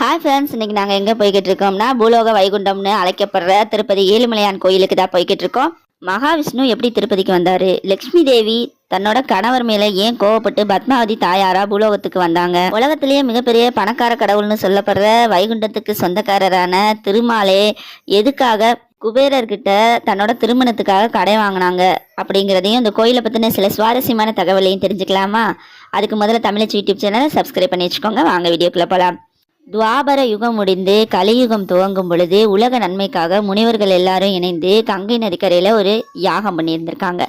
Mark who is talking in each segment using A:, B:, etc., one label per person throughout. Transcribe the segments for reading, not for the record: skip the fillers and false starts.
A: Hi friends, இன்னைக்கு நாங்கள் எங்கே போய்கிட்டு இருக்கோம்னா பூலோக வைகுண்டம்னு அழைக்கப்படுற திருப்பதி ஏழுமலையான் கோயிலுக்கு தான் போய்கிட்டு இருக்கோம். மகாவிஷ்ணு எப்படி திருப்பதிக்கு வந்தாரு, லக்ஷ்மி தேவி தன்னோட கணவர் மேல ஏன் கோவப்பட்டு பத்மாவதி தாயாரா பூலோகத்துக்கு வந்தாங்க, உலகத்திலேயே மிகப்பெரிய பணக்கார கடவுள்னு சொல்லப்படுற வைகுண்டத்துக்கு சொந்தக்காரரான திருமாலே எதுக்காக குபேரர்கிட்ட தன்னோட திருமணத்துக்காக கடை வாங்கினாங்க அப்படிங்கிறதையும் இந்த கோயிலை பற்றின சில சுவாரஸ்யமான தகவலையும் தெரிஞ்சுக்கலாமா? அதுக்கு முதல்ல தமிழச்சி யூடியூப் சேனலை சப்ஸ்கிரைப் பண்ணி வச்சுக்கோங்க. வாங்க வீடியோக்குள்ள போகலாம். துவாபர யுகம் முடிந்து கலியுகம் துவங்கும் பொழுது உலக நன்மைக்காக முனிவர்கள் எல்லாரும் இணைந்து கங்கை நதிக்கரையில் ஒரு யாகம் பண்ணியிருந்திருக்காங்க.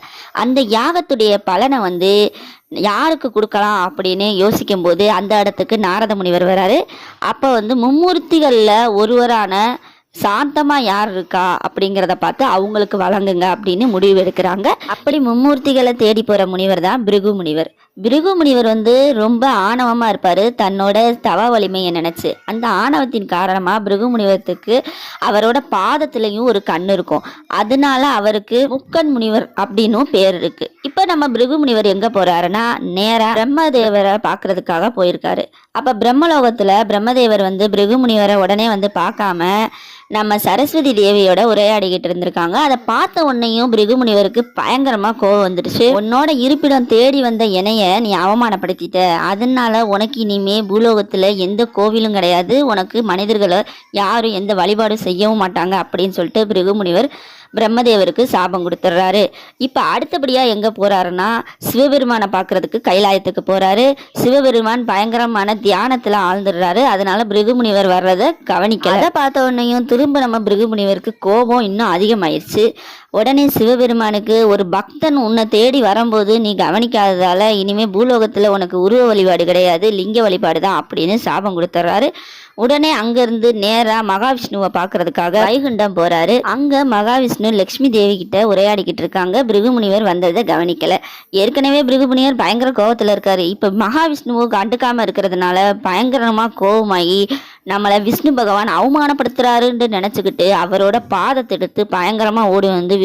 A: அந்த யாகத்துடைய பலனை யாருக்கு கொடுக்கலாம் அப்படின்னு யோசிக்கும் போது அந்த இடத்துக்கு நாரத முனிவர் வராரு. அப்போ மும்மூர்த்திகளில் ஒருவரான சாந்தமா யார் இருக்கா அப்படிங்கிறத பார்த்து அவங்களுக்கு வழங்குங்க அப்படின்னு முடிவு எடுக்கிறாங்க. அப்படி மும்மூர்த்திகளை தேடி போற முனிவர் தான் பிருகு முனிவர். பிருகு முனிவர் ரொம்ப ஆணவமா இருப்பாரு, தன்னோட தவ வலிமையை நினைச்சு. அந்த ஆணவத்தின் காரணமா பிருகு முனிவருக்கு அவரோட பாதத்திலையும் ஒரு கண் இருக்கும். அதனால அவருக்கு முக்கண் முனிவர் அப்படின்னும் பேர் இருக்கு. இப்ப நம்ம பிருகு முனிவர் எங்க போறாருன்னா நேரா பிரம்மதேவரை பாக்குறதுக்காக போயிருக்காரு. அப்ப பிரம்மலோகத்துல பிரம்மதேவர் பிருகு முனிவரை உடனே பார்க்காம நம்ம சரஸ்வதி தேவியோட உரையாடிக்கிட்டு இருந்திருக்காங்க. அதை பார்த்த உடனேயும் பிருகு முனிவருக்கு பயங்கரமா கோவம் வந்துடுச்சு. உன்னோட இருப்பிடம் தேடி வந்த இணைய நீ அவமானப்படுத்திட்ட, அதனால உனக்கு இனிமே பூலோகத்துல எந்த கோவிலும் கிடையாது, உனக்கு மனிதர்களை யாரும் எந்த வழிபாடும் செய்யவும் மாட்டாங்க அப்படின்னு சொல்லிட்டு பிருகு முனிவர் பிரம்மதேவருக்கு சாபம் கொடுத்துட்றாரு. இப்ப அடுத்தபடியா எங்க போறாருன்னா சிவபெருமானை பார்க்கறதுக்கு கைலாயத்துக்கு போறாரு. சிவபெருமான் பயங்கரமான தியானத்துல ஆழ்ந்துடுறாரு. அதனால பிருகு முனிவர் வர்றதை கவனிக்கல. அதை பார்த்த உடனேயும் திரும்ப நம்ம பிருகு முனிவருக்கு கோபம் இன்னும் அதிகமாயிருச்சு. உடனே சிவபெருமானுக்கு ஒரு பக்தன் உன்னை தேடி வரும்போது நீ கவனிக்காததால இனிமே பூலோகத்துல உனக்கு உருவ வழிபாடு கிடையாது, லிங்க வழிபாடு தான் அப்படின்னு சாபம் கொடுத்துட்றாரு. உடனே அங்கிருந்து நேரா மகாவிஷ்ணுவை பாக்குறதுக்காக வைகுண்டம் போறாரு. அங்க மகாவிஷ்ணு லக்ஷ்மி தேவி கிட்ட உரையாடிக்கிட்டு இருக்காங்க. பிருகு முனிவர் வந்ததை கவனிக்கல. ஏற்கனவே பிருகு முனிவர் பயங்கர கோபத்துல இருக்காரு. இப்ப மகாவிஷ்ணுவை கண்டுக்காம இருக்கிறதுனால பயங்கரமா கோபமாகி நம்மளை விஷ்ணு பகவான் அவமானப்படுத்துறாருன்னு நினைச்சுக்கிட்டு அவரோட பாதத்தை எடுத்து பயங்கரமா ஓடி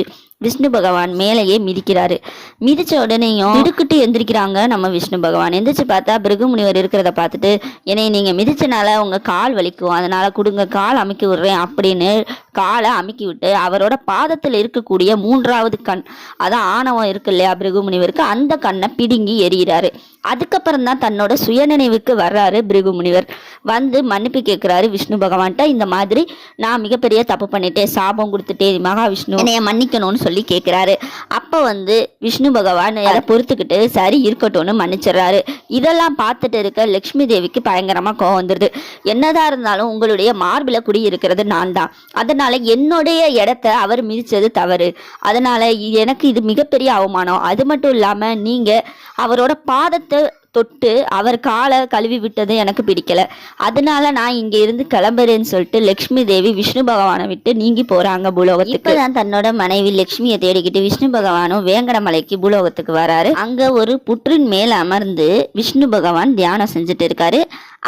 A: விஷ்ணு பகவான் மேலேயே மிதிக்கிறாரு. மிதிச்ச உடனேயும் திடுக்கிட்டு எந்திரிக்கிறாங்க நம்ம விஷ்ணு பகவான். எந்திரிச்சு பார்த்தா பிருகு முனிவர் இருக்கிறத பார்த்துட்டு, என்னை நீங்க மிதிச்சனால உங்க கால் வலிக்கும், அதனால கொடுங்க, கால் அமுக்கி விடுறேன் அப்படின்னு காலை அமுக்கி விட்டு அவரோட பாதத்தில் இருக்கக்கூடிய மூன்றாவது கண், அதான் ஆணவம் இருக்கு இல்லையா பிருகு முனிவருக்கு, அந்த கண்ணை பிடுங்கி எறிகிறாரு. அதுக்கப்புறம் தான் தன்னோட சுயநினைவுக்கு வர்றாரு பிருகு முனிவர். மன்னிப்பு கேட்கிறாரு விஷ்ணு பகவான்கிட்ட. இந்த மாதிரி நான் மிகப்பெரிய தப்பு பண்ணிட்டேன், சாபம் கொடுத்துட்டேன், மகாவிஷ்ணு என்னைய மன்னிக்கணும்னு சொல்லி கேட்கிறாரு. அப்ப விஷ்ணு பகவான் அதை பொறுத்துக்கிட்டு சரி இருக்கட்டும்னு மன்னிச்சிடறாரு. இதெல்லாம் பார்த்துட்டு இருக்க லக்ஷ்மி தேவிக்கு பயங்கரமா கோவம் வந்துடுது. என்னதான் இருந்தாலும் உங்களுடைய மார்பில குடி இருக்கிறது நான் தான், அதனால என்னுடைய இடத்த அவர் மிதிச்சது தவறு, அதனால எனக்கு இது மிகப்பெரிய அவமானம். அது மட்டும் இல்லாம நீங்க அவரோட பாதத்தை தொட்டு அவர் காலை கழுவி விட்டது எனக்கு பிடிக்கல, அதனால நான் இங்க இருந்து கிளம்புறேன்னு சொல்லிட்டு லக்ஷ்மி தேவி விஷ்ணு பகவானை விட்டு நீங்கி போறாங்க பூலோகத்துக்கு. இப்பதான் தன்னோட மனைவி லக்ஷ்மியை தேடிக்கிட்டு விஷ்ணு பகவானும் வேங்கடமலைக்கு பூலோகத்துக்கு வராரு. அங்க ஒரு புற்றின் மேல அமர்ந்து விஷ்ணு பகவான் தியானம் செஞ்சுட்டு இருக்காரு.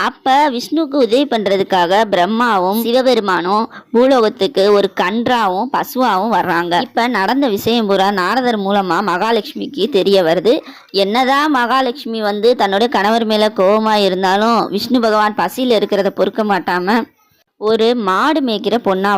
A: அப்ப விஷ்ணுவுக்கு உதவி பண்றதுக்காக பிரம்மாவும் சிவபெருமானும் பூலோகத்துக்கு ஒரு கன்றாவும் பசுவாவும் வர்றாங்க. இப்ப நடந்த விஷயம் பூரா நாரதர் மூலமா மகாலட்சுமிக்கு தெரிய வருது. என்னதான் மகாலட்சுமி தன்னோட கணவர் மேல கோபமா இருந்தாலும் விஷ்ணு பகவான் பசியில இருக்கிறத பொறுக்க மாட்டாம ஒரு மாடு மேய்க்கிற பொண்ணா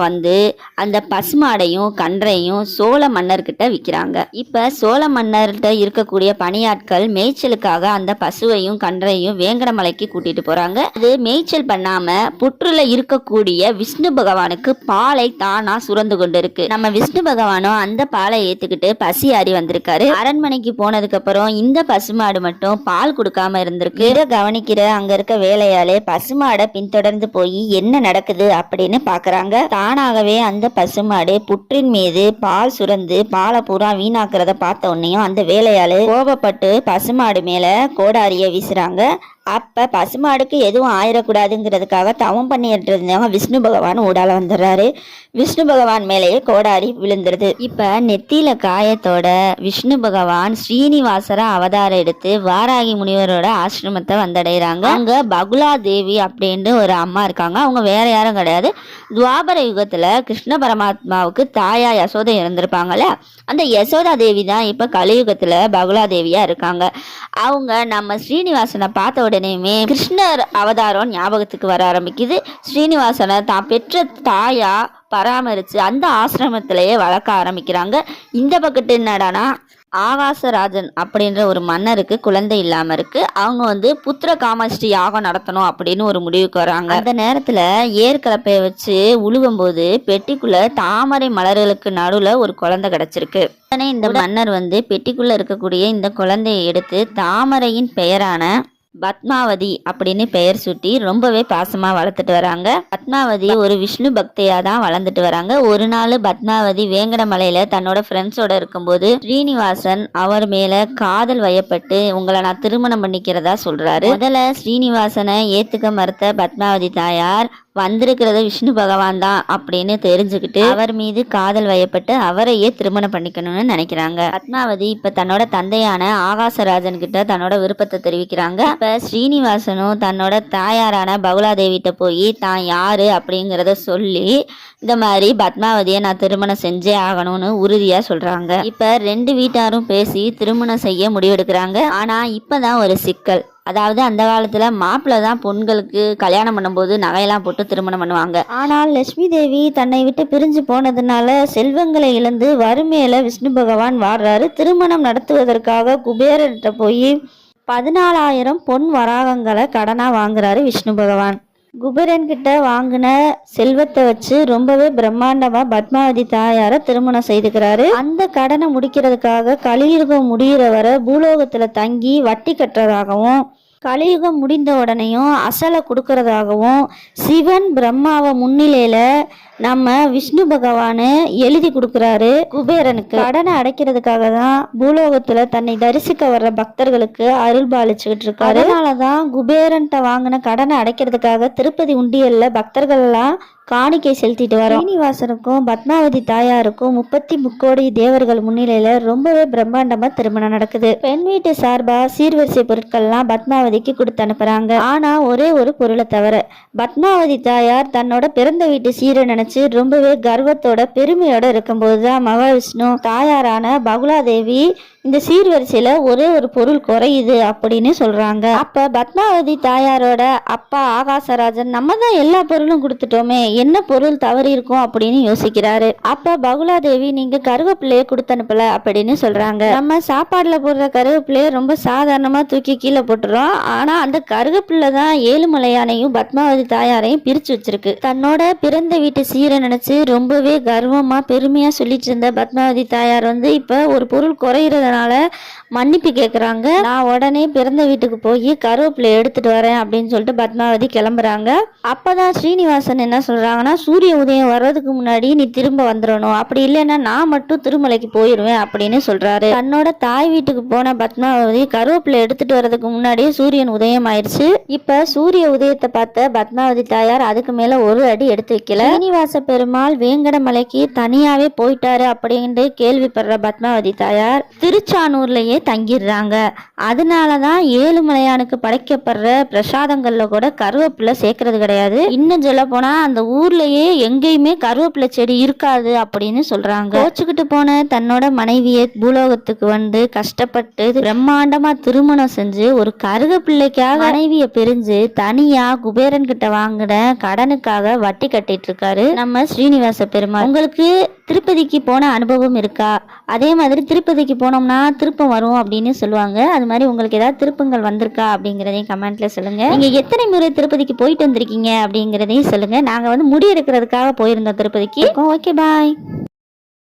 A: அந்த பசுமாடையும் கன்றையும் சோழ மன்னர்கிட்ட விற்கிறாங்க. இப்ப சோழ மன்னர்கிட்ட இருக்கக்கூடிய பணியாட்கள் மேய்ச்சலுக்காக அந்த பசுவையும் கன்றையும் வேங்கடமலைக்கு கூட்டிட்டு போறாங்க. அது மேய்ச்சல் பண்ணாம புற்றுல இருக்கக்கூடிய விஷ்ணு பகவானுக்கு பாலை தானா சுரந்து கொண்டு இருக்கு. நம்ம விஷ்ணு பகவானும் அந்த பாலை ஏத்துக்கிட்டு பசி ஆறி வந்திருக்காரு. அரண்மனைக்கு போனதுக்கு அப்புறம் இந்த பசுமாடு மட்டும் பால் கொடுக்காம இருந்திருக்கு. இதை கவனிக்கிற அங்க இருக்க வேலையாலே பசுமாடை பின்தொடர்ந்து போய் என்ன நடக்குது அப்படின்னு பாக்குறாங்க. தானாகவே அந்த பசுமாடு புற்றின் மீது பால் சுரந்து பாலை பூரா வீணாக்குறத பார்த்த உடனேயும் அந்த வேலையாளு கோபப்பட்டு பசுமாடு மேல கோடாரிய வீசுறாங்க. அப்ப பசுமாடுக்கு எதுவும் ஆயிடக்கூடாதுங்கிறதுக்காக தவம் பண்ணிட்டு இருந்தவங்க விஷ்ணு பகவான் ஊடால வந்துடுறாரு. விஷ்ணு பகவான் மேலேயே கோடாரி விழுந்துருது. இப்ப நெத்தியில காயத்தோட விஷ்ணு பகவான் ஸ்ரீனிவாசர அவதாரம் எடுத்து வாராகி முனிவரோட ஆசிரமத்தை வந்தடைகிறாங்க. அங்க பகுலா தேவி அப்படின்னு ஒரு அம்மா இருக்காங்க. அவங்க வேற யாரும் கிடையாது, துவாபர யுகத்துல கிருஷ்ண பரமாத்மாவுக்கு தாயா யசோதை இருந்திருப்பாங்கல்ல, அந்த யசோதா தேவி தான் இப்ப கலியுகத்துல பகுலா தேவியா இருக்காங்க. அவங்க நம்ம ஸ்ரீனிவாசனை பார்த்த உடனே உடனேயுமே கிருஷ்ணர் அவதாரம் ஞாபகத்துக்கு வர ஆரம்பிக்குது. ஸ்ரீனிவாசனை தான் பெற்ற தாயா பராமரித்து அந்த ஆசிரமத்திலேயே வளர்க்க ஆரம்பிக்கிறாங்க. இந்த பக்கத்து என்னடானா ஆகாசராஜன் அப்படின்ற ஒரு மன்னருக்கு குழந்தை இல்லாம இருக்கு. அவங்க புத்திர காமஷ்டி யாகம் நடத்தணும் அப்படின்னு ஒரு முடிவுக்கு வராங்க. அந்த நேரத்துல ஏற்கலப்பைய வச்சு உழுவும் போது பெட்டிக்குள்ள தாமரை மலர்களுக்கு நடுவுல ஒரு குழந்தை கிடைச்சிருக்கு. உடனே இந்த மன்னர் பெட்டிக்குள்ள இருக்கக்கூடிய இந்த குழந்தையை எடுத்து தாமரையின் பெயரான பத்மாவதி அப்படின்னு பெயர் சூட்டி ரொம்பவே பாசமா வளர்த்துட்டு வராங்க. பத்மாவதி ஒரு விஷ்ணு பக்தையா தான் வளர்ந்துட்டு வராங்க. ஒரு நாள் பத்மாவதி வேங்கடமலையில தன்னோட ஃப்ரெண்ட்ஸோட இருக்கும்போது ஸ்ரீனிவாசன் அவர் மேல காதல் வயப்பட்டு உங்களை நான் திருமணம் பண்ணிக்கிறதா சொல்றாரு. முதல்ல ஸ்ரீனிவாசனை ஏத்துக்க மறுத்த பத்மாவதி தாயார் வந்திருக்கிறது விஷ்ணு பகவான் தான் அப்படின்னு தெரிஞ்சுக்கிட்டு அவர் மீது காதல் வயப்பட்டு அவரையே திருமணம் பண்ணிக்கணும்னு நினைக்கிறாங்க. பத்மாவதி இப்ப தன்னோட தந்தையான ஆகாசராஜன் கிட்ட தன்னோட விருப்பத்தை தெரிவிக்கிறாங்க. இப்ப ஸ்ரீனிவாசனும் தன்னோட தாயாரான பகுலாதேவிட்ட போய் தான் யாரு அப்படிங்கிறத சொல்லி இந்த மாதிரி பத்மாவதியை நான் திருமணம் செஞ்சே ஆகணும்னு உறுதியா சொல்றாங்க. இப்ப ரெண்டு வீட்டாரும் பேசி திருமணம் செய்ய முடிவெடுக்கிறாங்க. ஆனா இப்பதான் ஒரு சிக்கல். அதாவது அந்த காலத்துல மாப்பிள்ளை தான் பொண்களுக்கு கல்யாணம் பண்ணும்போது நகையெல்லாம் போட்டு திருமணம் பண்ணுவாங்க. ஆனால் லட்சுமி தேவி தன்னை விட்டு பிரிஞ்சு போனதுனால செல்வங்களை இழந்து வறுமையில விஷ்ணு பகவான் வாடுறாரு. திருமணம் நடத்துவதற்காக குபேரர்கிட்ட போய் 14,000 பொன் வராகங்களை கடனா வாங்குறாரு விஷ்ணு பகவான். குபேரன் கிட்ட வாங்கின செல்வத்தை வச்சு ரொம்பவே பிரம்மாண்டமா பத்மாவதி தாயார திருமணம் செய்துக்கிறாரு. அந்த கடனை முடிக்கிறதுக்காக கலியுகம் முடிகிற வரை பூலோகத்துல தங்கி வட்டி கட்டுறதாகவும் கலியுகம் முடிந்த உடனேயும் அசலை கொடுக்கறதாகவும் சிவன் பிரம்மாவை முன்னிலையில நம்ம விஷ்ணு பகவானு எழுதி கொடுக்குறாரு குபேரனுக்கு. கடனை அடைக்கிறதுக்காக தான் பூலோகத்துல தன்னை தரிசிக்க வர்ற பக்தர்களுக்கு அருள் பாலிச்சுக்கிட்டு இருக்காரு. அதனாலதான் குபேரன்ட்ட வாங்கின கடனை அடைக்கிறதுக்காக திருப்பதி உண்டியல்ல பக்தர்கள் எல்லாம் காணிக்கை செலுத்திட்டு வரோம். ஸ்ரீனிவாசனுக்கும் பத்மாவதி தாயாருக்கும் 33 தேவர்கள் முன்னிலையில ரொம்பவே பிரம்மாண்டமா திருமணம் நடக்குது. பெண் வீட்டு சார்பா சீர்வரிசை பொருட்கள்லாம் பத்மாவதிக்கு கொடுத்து அனுப்புறாங்க. ஆனா ஒரே ஒரு பொருளை தவிர பத்மாவதி தாயார் தன்னோட பிறந்த வீட்டு சீரை நினைச்சு ரொம்பவே கர்வத்தோட பெருமையோட இருக்கும்போதுதான் மகாவிஷ்ணு தாயாரான பகுலாதேவி இந்த சீர்வரிசையில ஒரே ஒரு பொருள் குறையுது அப்படின்னு சொல்றாங்க. அப்ப பத்மாவதி தாயாரோட அப்பா ஆகாசராஜன் நம்ம தான் எல்லா பொருளும் கொடுத்துட்டோமே, என்ன பொருள் தவறி இருக்கும் அப்படின்னு யோசிக்கிறாரு. அப்ப பகுலாதேவி நீங்க கருவேப்பிள்ளைய கொடுத்து அனுப்பல அப்படின்னு சொல்றாங்க. நம்ம சாப்பாடுல போடுற கருவேப்பிள்ளைய ரொம்ப சாதாரணமா தூக்கி கீழே போட்டுறோம். ஆனா அந்த கருவேப்பிள்ளை தான் ஏழுமலையானையும் பத்மாவதி தாயாரையும் பிரிச்சு வச்சிருக்கு. தன்னோட பிறந்த வீட்டு சீரை நினைச்சு ரொம்பவே கர்வமா பெருமையா சொல்லிட்டு இருந்த பத்மாவதி தாயார் இப்ப ஒரு பொருள் குறையிறத மன்னிப்பு கேட்குறாங்க. நான் உடனே பிறந்த வீட்டுக்கு போய் கருவேப்பிலை எடுத்துட்டு வரேன் அப்படின்னு சொல்லிட்டு பத்மாவதி கிளம்புறாங்க. அப்பதான் ஸ்ரீனிவாசன் என்ன சொல்றாங்கன்னா சூரிய உதயம் வர்றதுக்கு முன்னாடி நீ திரும்ப வந்துடணும், அப்படி இல்லைன்னா நான் மட்டும் திருமலைக்கு போயிடுவேன் அப்படின்னு சொல்றாரு. தன்னோட தாய் வீட்டுக்கு போன பத்மாவதி கருவேப்பிலை எடுத்துட்டு வர்றதுக்கு முன்னாடியே சூரியன் உதயம் ஆயிடுச்சு. இப்ப சூரிய உதயத்தை பார்த்த பத்மாவதி தாயார் அதுக்கு மேல ஒரு அடி எடுத்து வைக்கல. ஸ்ரீனிவாச பெருமாள் வேங்கடமலைக்கு தனியாவே போயிட்டாரு அப்படின்னு கேள்விப்படுற பத்மாவதி தாயார் திருச்சானூர்லயே தங்கிடுறாங்க. அதனாலதான் ஏழுமலையானுக்கு படைக்கப்படுற பிரசாதங்கள்ல கூட கருவேப்பிலை சேர்க்கறது கிடையாது. இன்னும் சொல்ல போனா அந்த ஊர்லயே எங்கேயுமே கருவேப்பிலை செடி இருக்காது அப்படின்னு சொல்றாங்க. கோச்சுக்கிட்டு போன தன்னோட மனைவியை பூலோகத்துக்கு கஷ்டப்பட்டு பிரம்மாண்டமா திருமணம் செஞ்சு ஒரு கருவேப்பிள்ளைக்காக மனைவியை பிரிஞ்சு தனியா குபேரன் கிட்ட வாங்கின கடனுக்காக வட்டி கட்டிட்டு இருக்காரு நம்ம ஸ்ரீனிவாச பெருமாள். உங்களுக்கு திருப்பதிக்கு போன அனுபவம் இருக்கா? அதே மாதிரி திருப்பதிக்கு போனோம்னா திருப்பம் வரும் அப்படின்னு சொல்லுவாங்க. அது மாதிரி உங்களுக்கு ஏதாவது திருப்பங்கள் வந்திருக்கா அப்படிங்கிறதையும் கமெண்ட்ல சொல்லுங்க. நீங்க எத்தனை முறை திருப்பதிக்கு போயிட்டு வந்திருக்கீங்க அப்படிங்கிறதையும் சொல்லுங்க. நாங்க முடி எடுக்கிறதுக்காக போயிருந்தோம் திருப்பதிக்கு. ஓகே, பாய்.